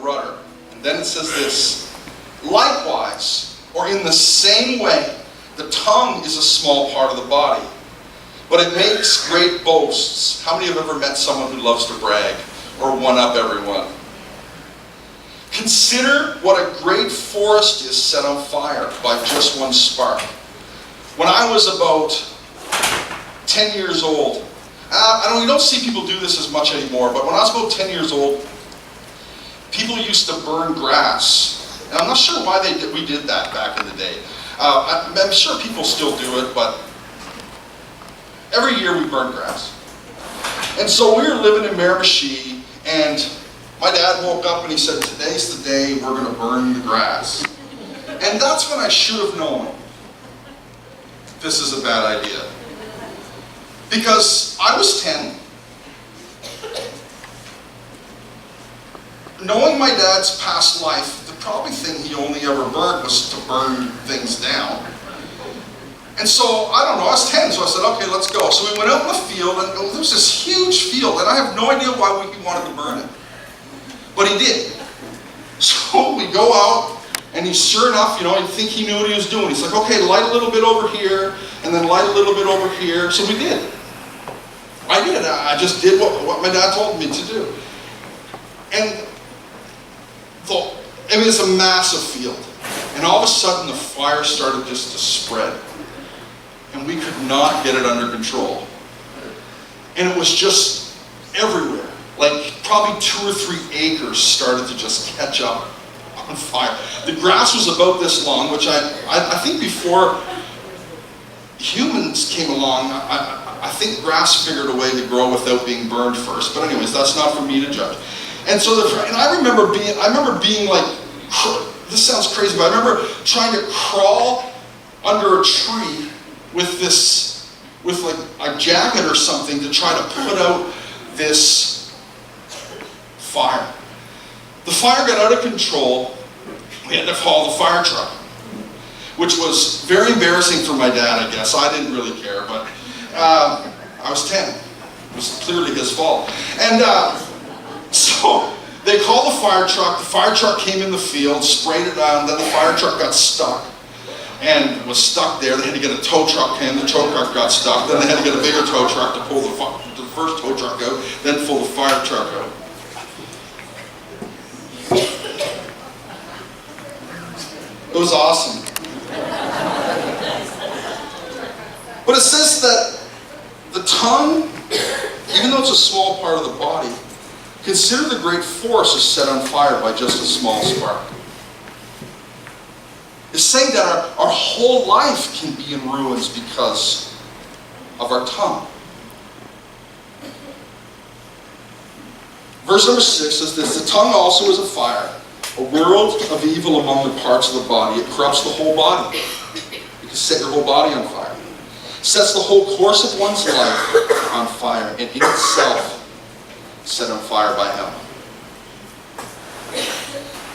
rudder. And then it says this, likewise, or in the same way, the tongue is a small part of the body, but it makes great boasts. How many have ever met someone who loves to brag or one-up everyone? Consider what a great forest is set on fire by just one spark. When I was about 10 years old, you don't see people do this as much anymore, but when I was about 10 years old, people used to burn grass. And I'm not sure why we did that back in the day. I'm sure people still do it, but every year we burn grass. And so we were living in Miramichi, and my dad woke up and he said, today's the day we're going to burn the grass. And that's when I should have known this is a bad idea. Because I was 10. Knowing my dad's past life, the probably thing he only ever burned was to burn things down. And so, I don't know, I was 10, so I said, okay, let's go. So we went out in the field, and there was this huge field, and I have no idea why he wanted to burn it. But he did. So we go out, and he's sure enough, you'd think he knew what he was doing. He's like, okay, light a little bit over here, and then light a little bit over here. So we did. I did. I just did what my dad told me to do. And it's a massive field. And all of a sudden, the fire started just to spread. And we could not get it under control. And it was just everywhere. Like probably 2 or 3 acres started to just catch up on fire. The grass was about this long, which I think before humans came along, I think grass figured a way to grow without being burned first. But anyways, that's not for me to judge. And so, I remember being like, this sounds crazy, but I remember trying to crawl under a tree with like a jacket or something to try to put out this fire. The fire got out of control. We had to call the fire truck, which was very embarrassing for my dad, I guess. I didn't really care, but I was 10. It was clearly his fault. And so they called the fire truck. The fire truck came in the field, sprayed it down, then the fire truck got stuck. And was stuck there. They had to get a tow truck in. The tow truck got stuck. Then they had to get a bigger tow truck to pull the first tow truck out, then pull the fire truck out. It was awesome. But it says that the tongue, even though it's a small part of the body, consider the great forest is set on fire by just a small spark. It's saying that our whole life can be in ruins because of our tongue. Verse number 6 says this, the tongue also is a fire, a world of evil among the parts of the body. It corrupts the whole body. It can set your whole body on fire. It sets the whole course of one's life on fire, and in itself set on fire by hell.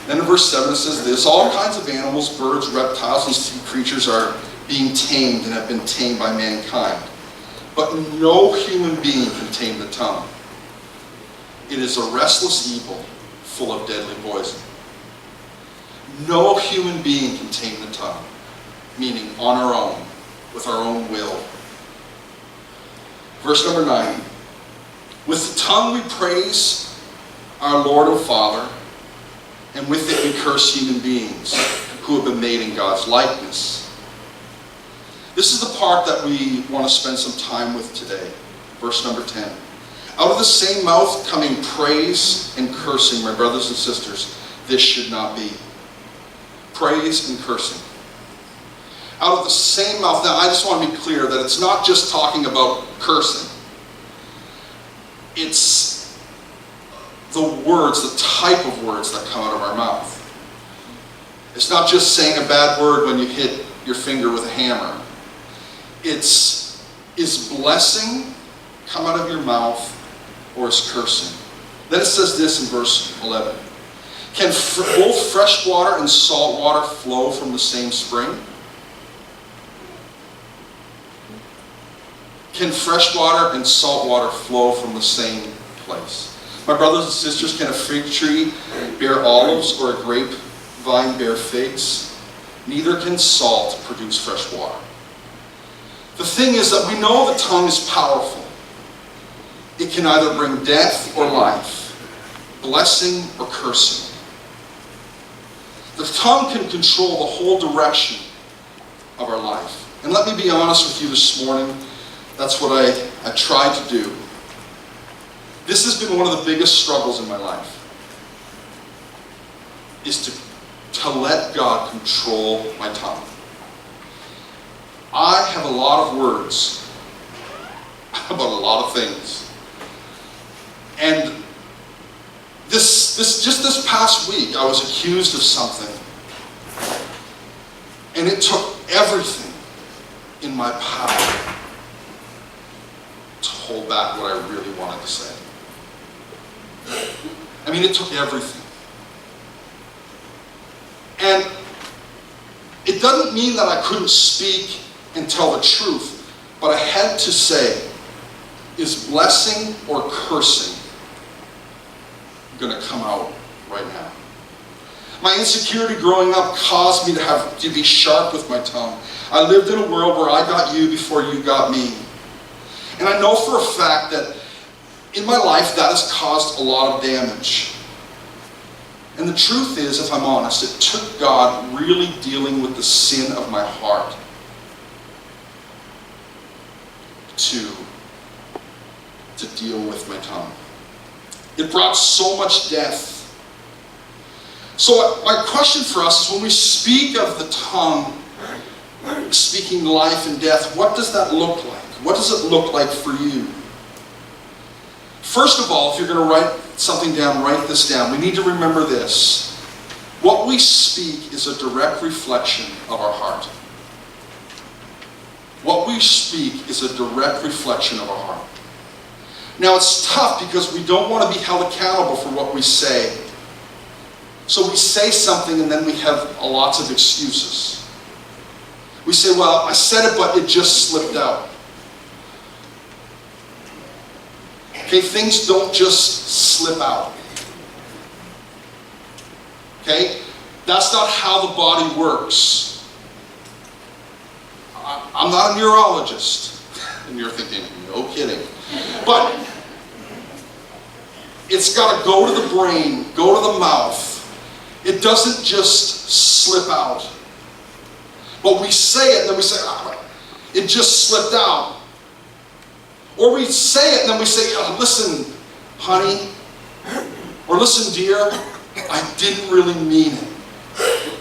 Then in verse 7 it says this, all kinds of animals, birds, reptiles, and sea creatures are being tamed and have been tamed by mankind. But no human being can tame the tongue. It is a restless evil full of deadly poison. No human being can tame the tongue, meaning on our own, with our own will. Verse number 9, with the tongue we praise our Lord and Father, and with it we curse human beings who have been made in God's likeness. This is the part that we want to spend some time with today. Verse number 10. Out of the same mouth coming praise and cursing, my brothers and sisters, this should not be. Praise and cursing. Out of the same mouth. Now I just want to be clear that it's not just talking about cursing. It's the words, the type of words that come out of our mouth. It's not just saying a bad word when you hit your finger with a hammer. Is blessing come out of your mouth, or is cursing? Then it says this in verse 11. Can both fresh water and salt water flow from the same spring? Can fresh water and salt water flow from the same place? My brothers and sisters, can a fig tree bear olives or a grapevine bear figs? Neither can salt produce fresh water. The thing is that we know the tongue is powerful. It can either bring death or life, blessing or cursing. The tongue can control the whole direction of our life. And let me be honest with you this morning, that's what I tried to do. This has been one of the biggest struggles in my life, is to let God control my tongue. I have a lot of words about a lot of things. And just this past week, I was accused of something. And it took everything in my power to hold back what I really wanted to say. I mean, it took everything. And it doesn't mean that I couldn't speak and tell the truth, but I had to say, is blessing or cursing going to come out right now? My insecurity growing up caused me to be sharp with my tongue. I lived in a world where I got you before you got me. And I know for a fact that in my life that has caused a lot of damage. And the truth is, if I'm honest, it took God really dealing with the sin of my heart to deal with my tongue. It brought so much death. So my question for us is, when we speak of the tongue, speaking life and death, what does that look like? What does it look like for you? First of all, if you're going to write something down, write this down. We need to remember this. What we speak is a direct reflection of our heart. What we speak is a direct reflection of our heart. Now, it's tough because we don't want to be held accountable for what we say. So we say something and then we have lots of excuses. We say, well, I said it, but it just slipped out. Okay, things don't just slip out. Okay? That's not how the body works. I'm not a neurologist. And you're thinking, no kidding. But it's got to go to the brain, go to the mouth. It doesn't just slip out. But we say it and then we say, it just slipped out. Or we say it and then we say, listen, honey, or listen, dear, I didn't really mean it.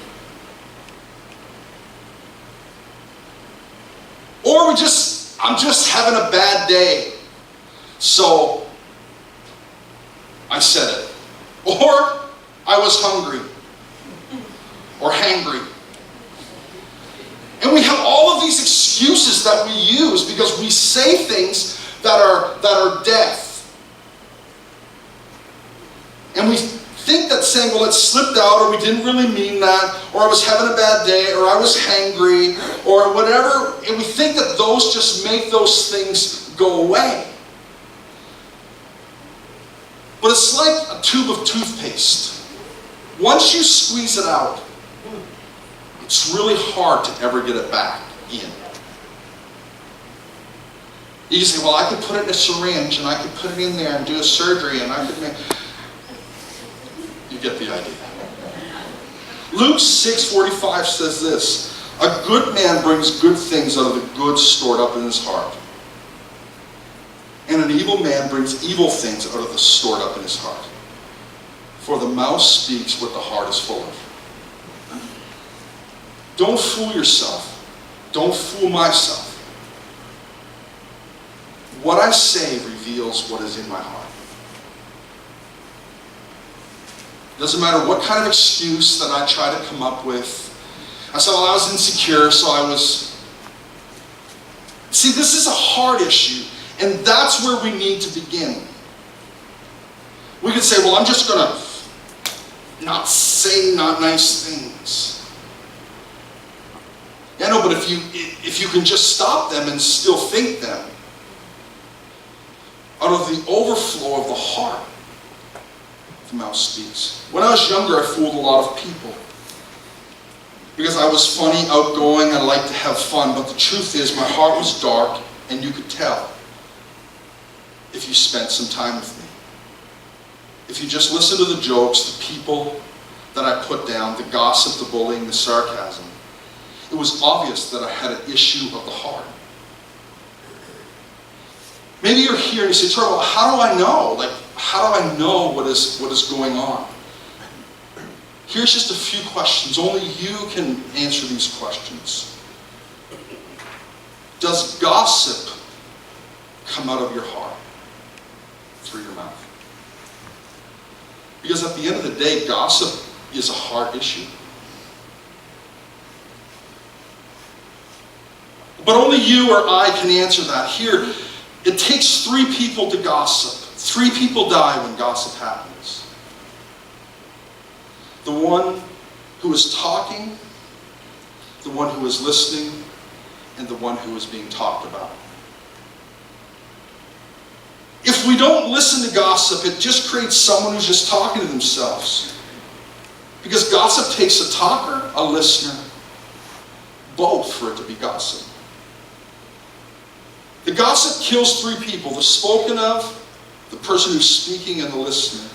Or I'm just having a bad day, so I said it. Or I was hungry, or hangry. And we have all of these excuses that we use because we say things that are death. And we think that saying, well, it slipped out, or we didn't really mean that, or I was having a bad day, or I was hangry, or whatever, and we think that those just make those things go away. But it's like a tube of toothpaste. Once you squeeze it out, it's really hard to ever get it back in. You say, well, I could put it in a syringe, and I could put it in there and do a surgery, and I could make... You get the idea. Luke 6:45 says this, a good man brings good things out of the good stored up in his heart. And an evil man brings evil things out of the stored up in his heart. For the mouth speaks what the heart is full of. Don't fool yourself. Don't fool myself. What I say reveals what is in my heart. Doesn't matter what kind of excuse that I try to come up with. I said, well, I was insecure, so I was... See, this is a hard issue, and that's where we need to begin. We could say, well, I'm just going to not say not nice things. Yeah, no, but if you can just stop them and still think them, out of the overflow of the heart, the mouth speaks. When I was younger, I fooled a lot of people. Because I was funny, outgoing, I liked to have fun. But the truth is, my heart was dark, and you could tell if you spent some time with me. If you just listened to the jokes, the people that I put down, the gossip, the bullying, the sarcasm, it was obvious that I had an issue of the heart. Maybe you're here and you say, Troy, well, how do I know? Like, how do I know what is going on? Here's just a few questions. Only you can answer these questions. Does gossip come out of your heart through your mouth? Because at the end of the day, gossip is a heart issue. But only you or I can answer that. Here, it takes 3 people to gossip. 3 people die when gossip happens. The one who is talking, the one who is listening, and the one who is being talked about. If we don't listen to gossip, it just creates someone who's just talking to themselves. Because gossip takes a talker, a listener, both for it to be gossip. The gossip kills 3 people, the spoken of, the person who's speaking, and the listener.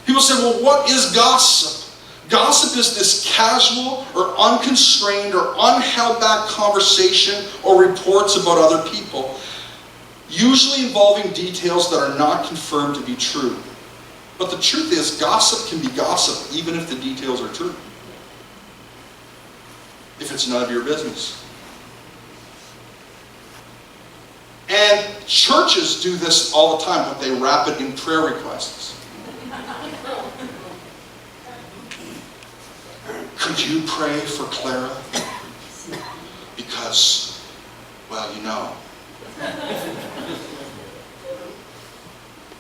People say, well, what is gossip? Gossip is this casual or unconstrained or unheld back conversation or reports about other people, usually involving details that are not confirmed to be true. But the truth is, gossip can be gossip even if the details are true. If it's none of your business. And churches do this all the time, but they wrap it in prayer requests. Could you pray for Clara? Because, well, you know.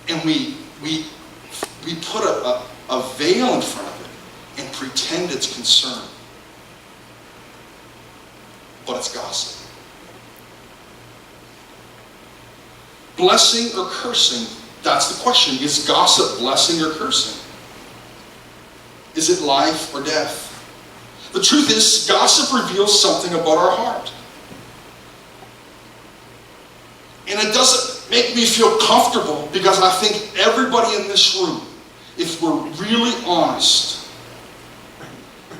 And we put a veil in front of it and pretend it's concern. But it's gossip. Blessing or cursing? That's the question. Is gossip blessing or cursing? Is it life or death? The truth is, gossip reveals something about our heart. And it doesn't make me feel comfortable because I think everybody in this room, if we're really honest,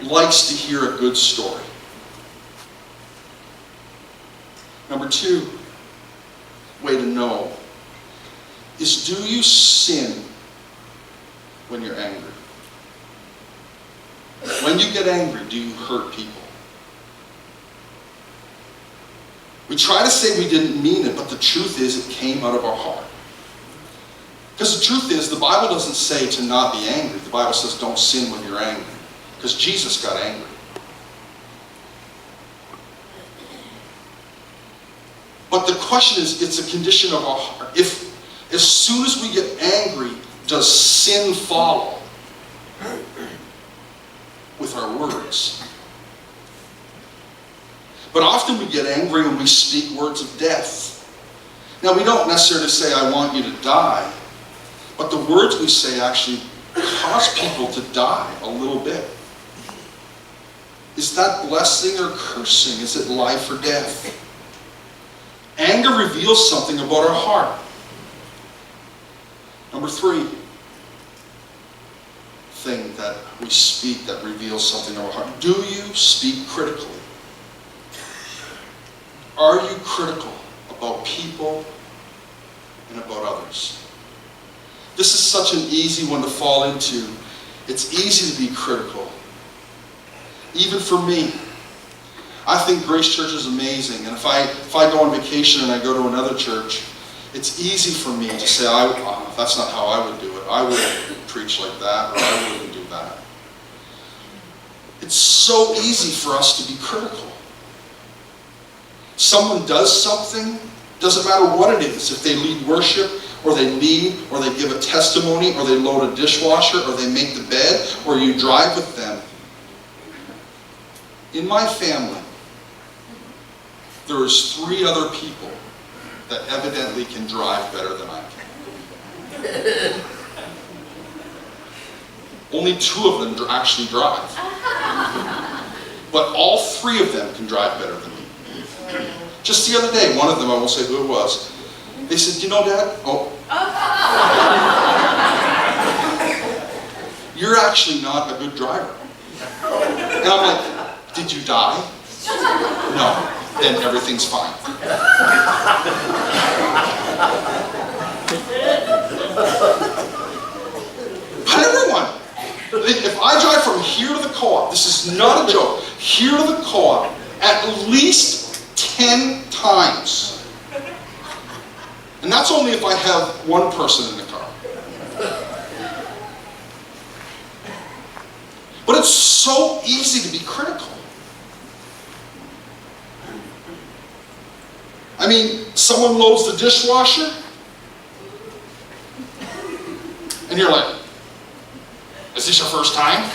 likes to hear a good story. Number 2, way to know is, do you sin when you're angry? When you get angry, do you hurt people? We try to say we didn't mean it, but the truth is it came out of our heart. Because the truth is, the Bible doesn't say to not be angry. The Bible says don't sin when you're angry. Because Jesus got angry. But the question is, it's a condition of our heart. If as soon as we get angry, does sin follow with our words? But often we get angry and we speak words of death. Now, we don't necessarily say, I want you to die. But the words we say actually cause people to die a little bit. Is that blessing or cursing? Is it life or death? Anger reveals something about our heart. Number 3 thing that we speak that reveals something about our heart. Do you speak critically? Are you critical about people and about others? This is such an easy one to fall into. It's easy to be critical. Even for me. I think Grace Church is amazing. And if I go on vacation and I go to another church, it's easy for me to say, that's not how I would do it. I wouldn't preach like that, or I wouldn't do that. It's so easy for us to be critical. Someone does something, doesn't matter what it is. If they lead worship, or they lead, or they give a testimony, or they load a dishwasher, or they make the bed, or you drive with them. In my family, there's 3 other people that evidently can drive better than I can. Only 2 of them actually drive. But all 3 of them can drive better than me. Just the other day, one of them, I won't say who it was, they said, "You know, Dad, you're actually not a good driver." And I'm like, "Did you die?" "No." "Then everything's fine." But everyone, if I drive from here to the co-op, this is not a joke, here to the co-op, at least 10 times. And that's only if I have one person in the car. But it's so easy to be critical. I mean, someone loads the dishwasher, and you're like, "Is this your first time?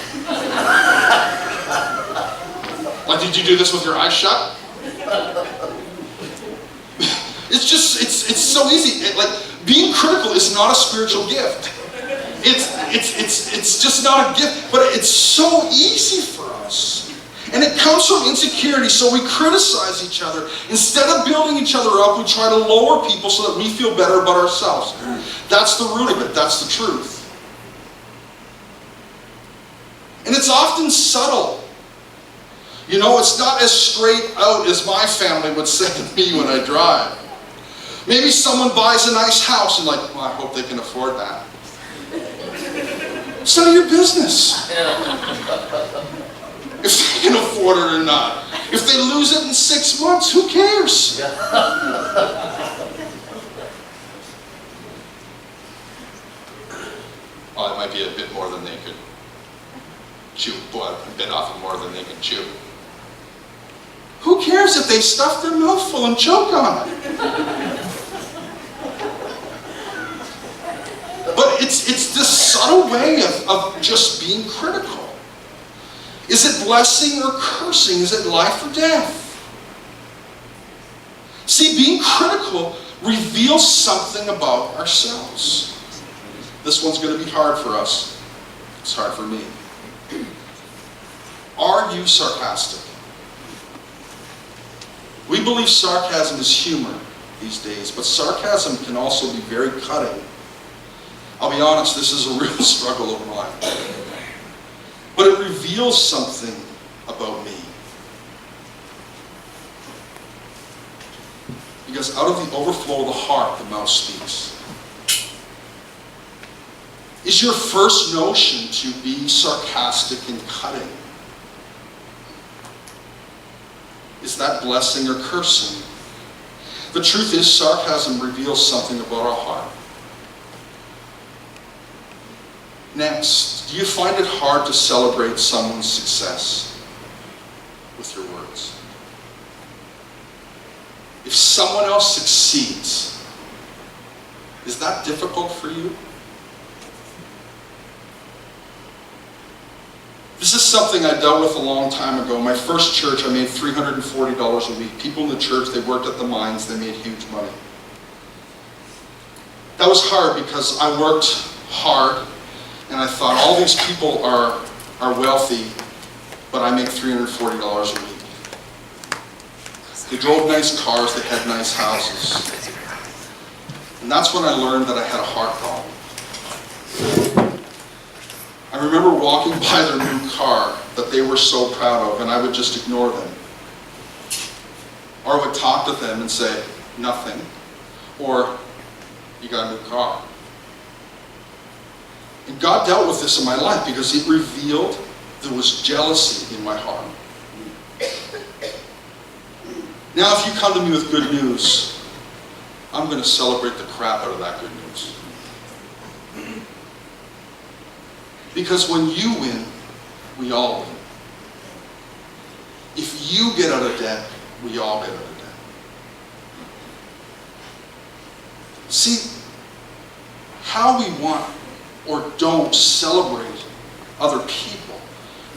Like, did you do this with your eyes shut?" It's so easy. Like, being critical is not a spiritual gift. It's just not a gift, but it's so easy for us. And it comes from insecurity, so we criticize each other. Instead of building each other up, we try to lower people so that we feel better about ourselves. That's the root of it. That's the truth. And it's often subtle. You know, it's not as straight out as my family would say to me when I drive. Maybe someone buys a nice house and like, "Well, I hope they can afford that." It's none of your business. If they can afford it or not. If they lose it in 6 months, who cares? Oh, it might be a bit more than they could chew, but a bit often more than they can chew. Who cares if they stuff their mouth full and choke on it? But it's this subtle way of just being critical. Is it blessing or cursing? Is it life or death? See, being critical reveals something about ourselves. This one's going to be hard for us. It's hard for me. Are you sarcastic? We believe sarcasm is humor these days, but sarcasm can also be very cutting. I'll be honest, this is a real struggle of mine. But it reveals something about me. Because out of the overflow of the heart, the mouth speaks. Is your first notion to be sarcastic and cutting? Is that blessing or cursing? The truth is, sarcasm reveals something about our heart. Next, do you find it hard to celebrate someone's success with your words? If someone else succeeds, is that difficult for you? This is something I dealt with a long time ago. My first church, I made $340 a week. People in the church, they worked at the mines, they made huge money. That was hard because I worked hard. And I thought, all these people are wealthy, but I make $340 a week. They drove nice cars, they had nice houses. And that's when I learned that I had a heart problem. I remember walking by their new car that they were so proud of, and I would just ignore them. Or I would talk to them and say, "Nothing," or "You got a new car." And God dealt with this in my life because it revealed there was jealousy in my heart. Now, if you come to me with good news, I'm going to celebrate the crap out of that good news. Because when you win, we all win. If you get out of debt, we all get out of debt. See, how we want or don't celebrate other people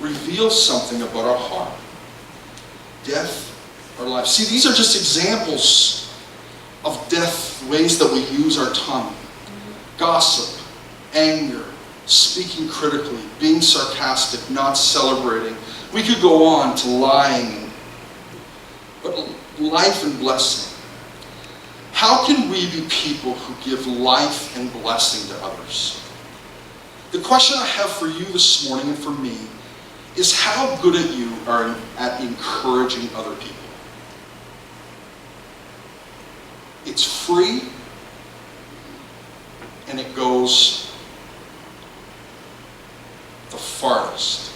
reveals something about our heart. Death or life. See, these are just examples of death, ways that we use our tongue. Gossip, anger, speaking critically, being sarcastic, not celebrating. We could go on to lying, but life and blessing. How can we be people who give life and blessing to others? The question I have for you this morning and for me is how good at you are at encouraging other people. It's free and it goes the farthest.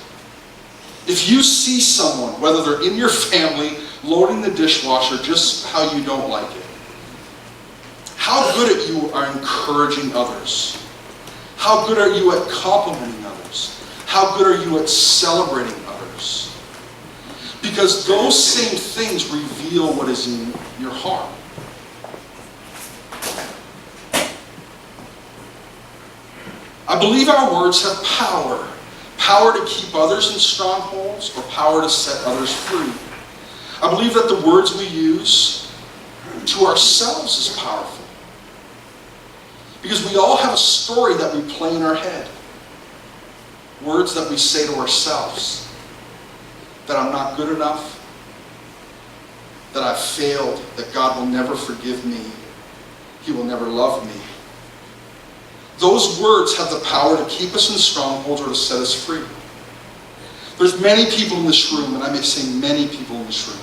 If you see someone, whether they're in your family, loading the dishwasher, just how you don't like it, how good at you are encouraging others? How good are you at complimenting others? How good are you at celebrating others? Because those same things reveal what is in your heart. I believe our words have power. Power to keep others in strongholds or power to set others free. I believe that the words we use to ourselves is powerful. Because we all have a story that we play in our head. Words that we say to ourselves. That I'm not good enough. That I've failed. That God will never forgive me. He will never love me. Those words have the power to keep us in strongholds or to set us free. There's many people in this room, and I may say many people in this room,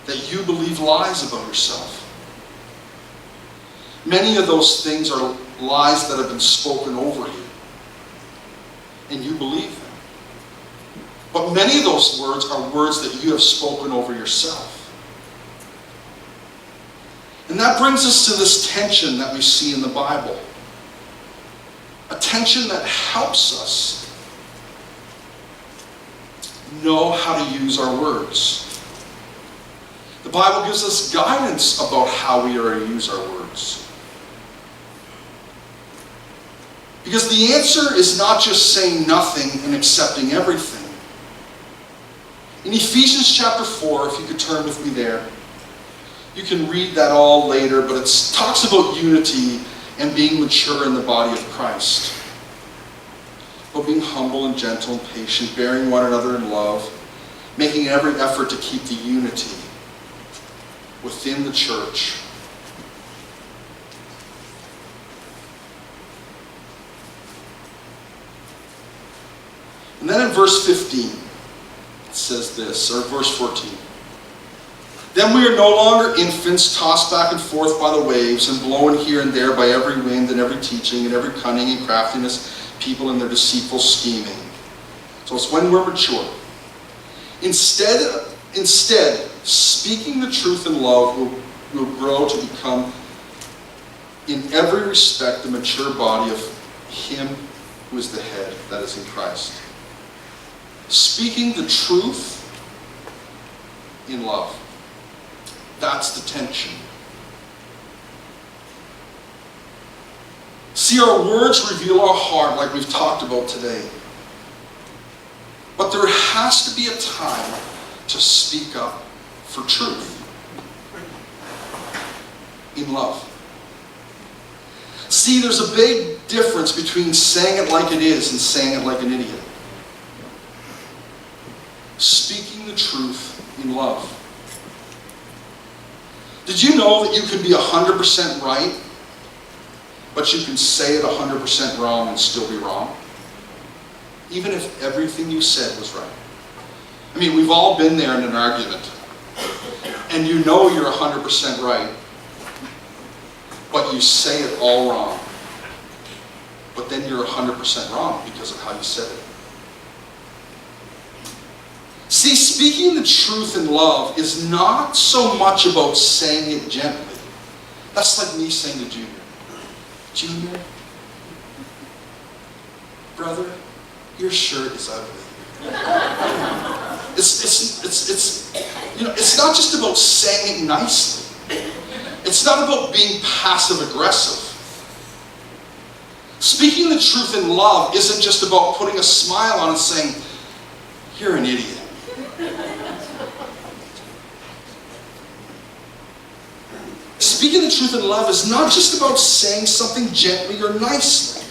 that you believe lies about yourself. Many of those things are lies that have been spoken over you, and you believe them. But many of those words are words that you have spoken over yourself. And that brings us to this tension that we see in the Bible. A tension that helps us know how to use our words. The Bible gives us guidance about how we are to use our words. Because the answer is not just saying nothing and accepting everything. In Ephesians chapter 4, if you could turn with me there, you can read that all later, but it talks about unity and being mature in the body of Christ. About being humble and gentle and patient, bearing one another in love, making every effort to keep the unity within the church. And then in verse 15, it says this, or verse 14. Then we are no longer infants tossed back and forth by the waves and blown here and there by every wind and every teaching and every cunning and craftiness, people in their deceitful scheming. So it's when we're mature. Instead, speaking the truth in love will grow to become, in every respect, the mature body of Him who is the head, that is in Christ. Speaking the truth in love. That's the tension. See, our words reveal our heart like we've talked about today. But there has to be a time to speak up for truth. In love. See, there's a big difference between saying it like it is and saying it like an idiot. Speaking the truth in love. Did you know that you can be 100% right, but you can say it 100% wrong and still be wrong? Even if everything you said was right. I mean, we've all been there in an argument. And you know you're 100% right, but you say it all wrong. But then you're 100% wrong because of how you said it. See, speaking the truth in love is not so much about saying it gently. That's like me saying to Junior, Junior, brother, your shirt is ugly. It's not just about saying it nicely. It's not about being passive aggressive. Speaking the truth in love isn't just about putting a smile on and saying, you're an idiot. Speaking the truth in love is not just about saying something gently or nicely.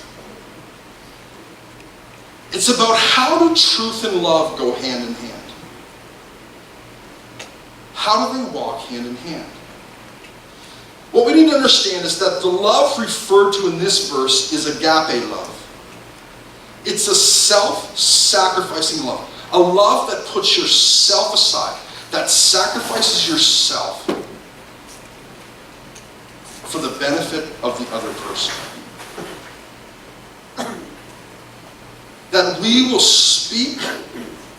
It's about how do truth and love go hand in hand. How do they walk hand in hand? What we need to understand is that the love referred to in this verse is agape love. It's a self-sacrificing love. A love that puts yourself aside, that sacrifices yourself for the benefit of the other person. That we will speak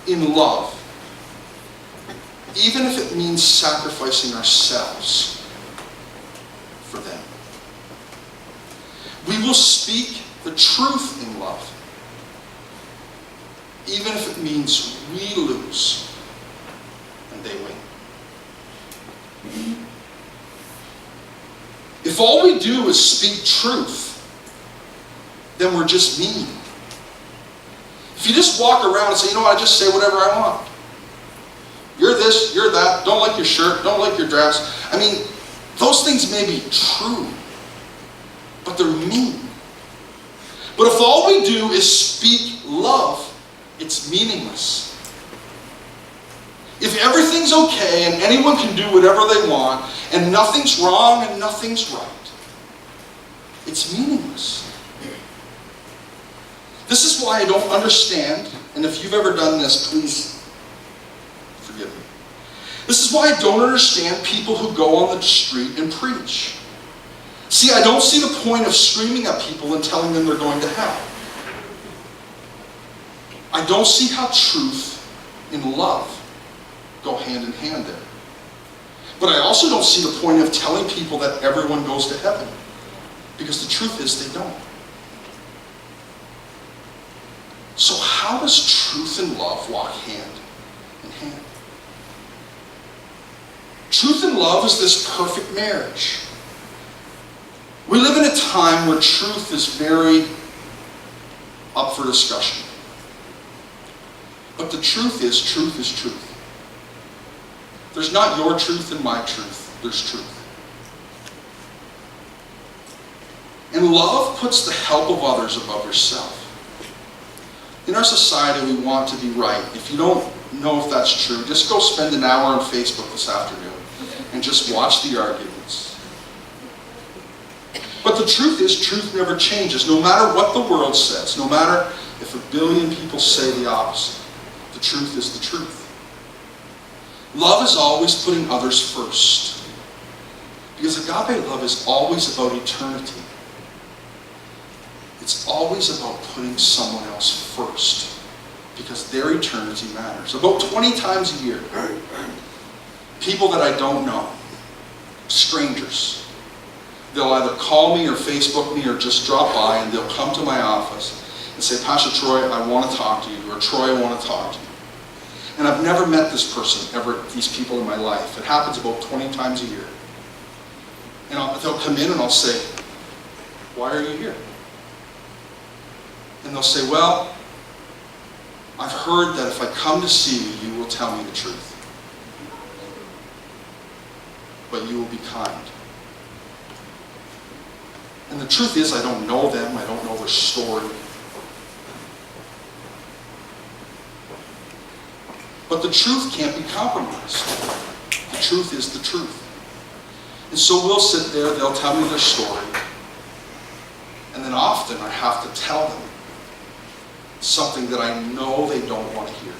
in love, even if it means sacrificing ourselves for them. We will speak the truth in love, even if it means we lose and they win. If all we do is speak truth, then we're just mean. If you just walk around and say, you know what, I just say whatever I want. You're this, you're that, don't like your shirt, don't like your dress. I mean, those things may be true, but they're mean. But if all we do is speak love, it's meaningless. If everything's okay and anyone can do whatever they want and nothing's wrong and nothing's right, it's meaningless. This is why I don't understand, and if you've ever done this, please forgive me. This is why I don't understand people who go on the street and preach. See, I don't see the point of screaming at people and telling them they're going to hell. I don't see how truth and love go hand in hand there. But I also don't see the point of telling people that everyone goes to heaven, because the truth is they don't. So how does truth and love walk hand in hand? Truth and love is this perfect marriage. We live in a time where truth is very up for discussion. But the truth is truth. There's not your truth and my truth. There's truth. And love puts the help of others above yourself. In our society, we want to be right. If you don't know if that's true, just go spend an hour on Facebook this afternoon and just watch the arguments. But the truth is, truth never changes. No matter what the world says, no matter if 1 billion people say the opposite, the truth is the truth. Love is always putting others first. Because agape love is always about eternity. It's always about putting someone else first, because their eternity matters. About 20 times a year, people that I don't know, strangers, they'll either call me or Facebook me or just drop by, and they'll come to my office and say, Pastor Troy, I want to talk to you, or Troy, I want to talk to you. And I've never met this person, ever, these people in my life. It happens about 20 times a year. And they'll come in and I'll say, why are you here? And they'll say, well, I've heard that if I come to see you, you will tell me the truth. But you will be kind. And the truth is, I don't know them. I don't know their story. But the truth can't be compromised. The truth is the truth. And so we'll sit there, they'll tell me their story. And then often I have to tell them something that I know they don't want to hear.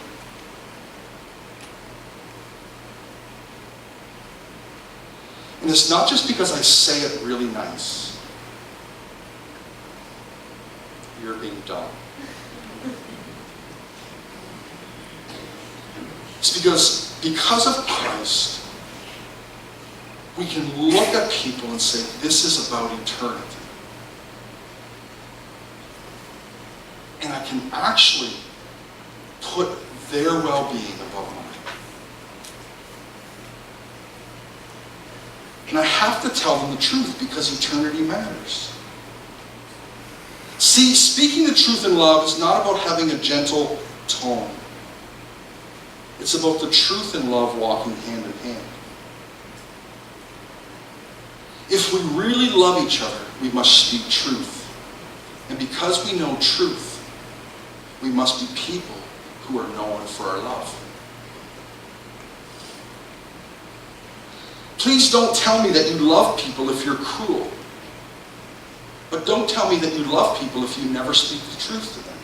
And it's not just because I say it really nice. You're being dumb. It's because of Christ, we can look at people and say, this is about eternity. And I can actually put their well-being above mine. And I have to tell them the truth because eternity matters. See, speaking the truth in love is not about having a gentle tone. It's about the truth and love walking hand in hand. If we really love each other, we must speak truth. And because we know truth, We must be people who are known for our love. Please don't tell me that you love people if you're cruel. But don't tell me that you love people if you never speak the truth to them.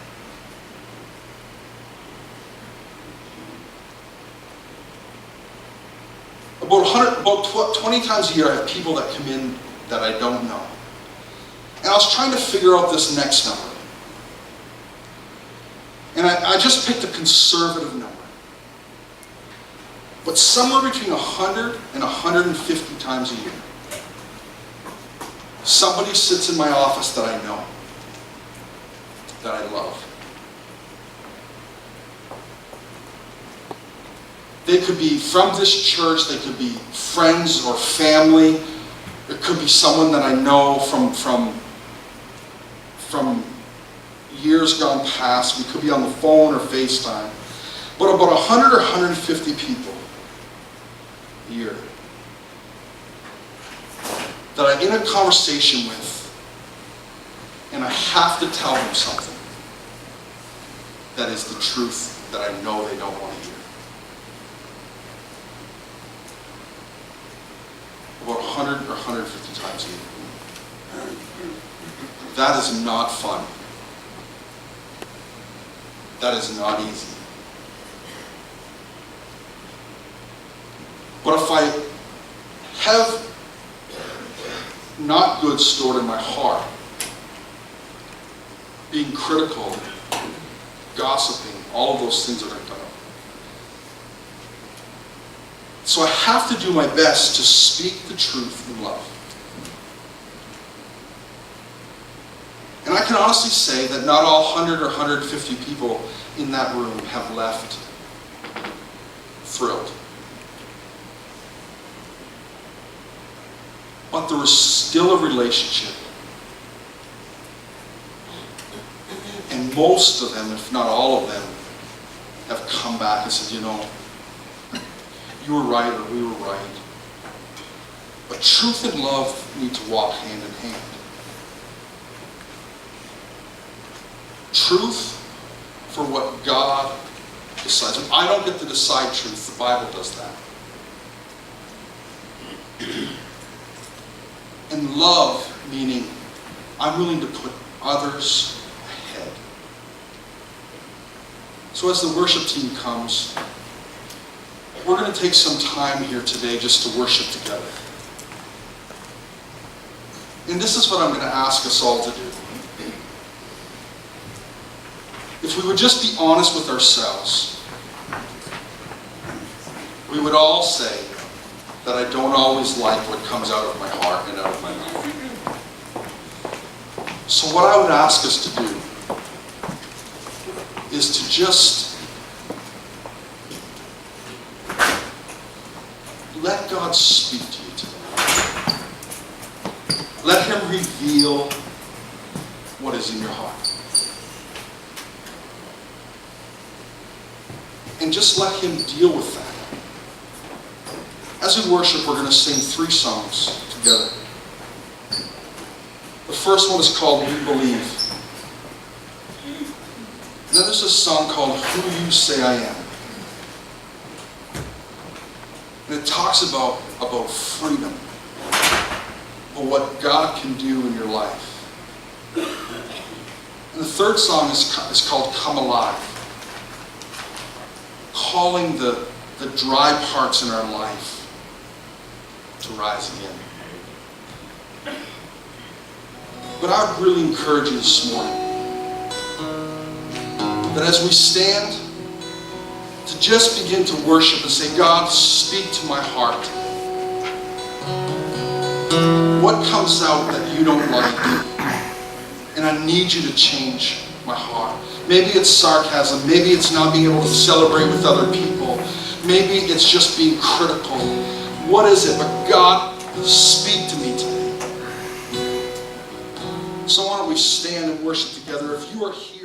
About 20 times a year I have people that come in that I don't know. And I was trying to figure out this next number. And I just picked a conservative number. But somewhere between 100 and 150 times a year, somebody sits in my office that I know, that I love. They could be from this church, they could be friends or family. It could be someone that I know from years gone past. We could be on the phone or FaceTime. But about 100 or 150 people a year that I'm in a conversation with, and I have to tell them something that is the truth that I know they don't want to hear. About 100 or 150 times a year. That is not fun. That is not easy. But if I have not good stored in my heart, being critical, gossiping, all of those things are going to come up. So I have to do my best to speak the truth in love. And I can honestly say that not all 100 or 150 people in that room have left thrilled. But there is still a relationship. And most of them, if not all of them, have come back and said, you know, you were right or we were right. But truth and love need to walk hand in hand. Truth for what God decides. And I don't get to decide truth. The Bible does that. And love, meaning I'm willing to put others ahead. So as the worship team comes, we're going to take some time here today just to worship together. And this is what I'm going to ask us all to do. If we would just be honest with ourselves, we would all say that I don't always like what comes out of my heart and out of my mouth. So what I would ask us to do is to just let God speak to you today. Let Him reveal what is in your heart. And just let Him deal with that. As we worship, we're going to sing 3 songs together. The first one is called We Believe. And then there's a song called Who You Say I Am. And it talks about freedom, about what God can do in your life. And the third song is called Come Alive, calling the dry parts in our life to rise again. But I would really encourage you this morning that as we stand, to just begin to worship and say, God, speak to my heart. What comes out that you don't like? And I need you to change my heart. Maybe it's sarcasm. Maybe it's not being able to celebrate with other people. Maybe it's just being critical. What is it? But God, speak to me today. So why don't we stand and worship together? If you are here,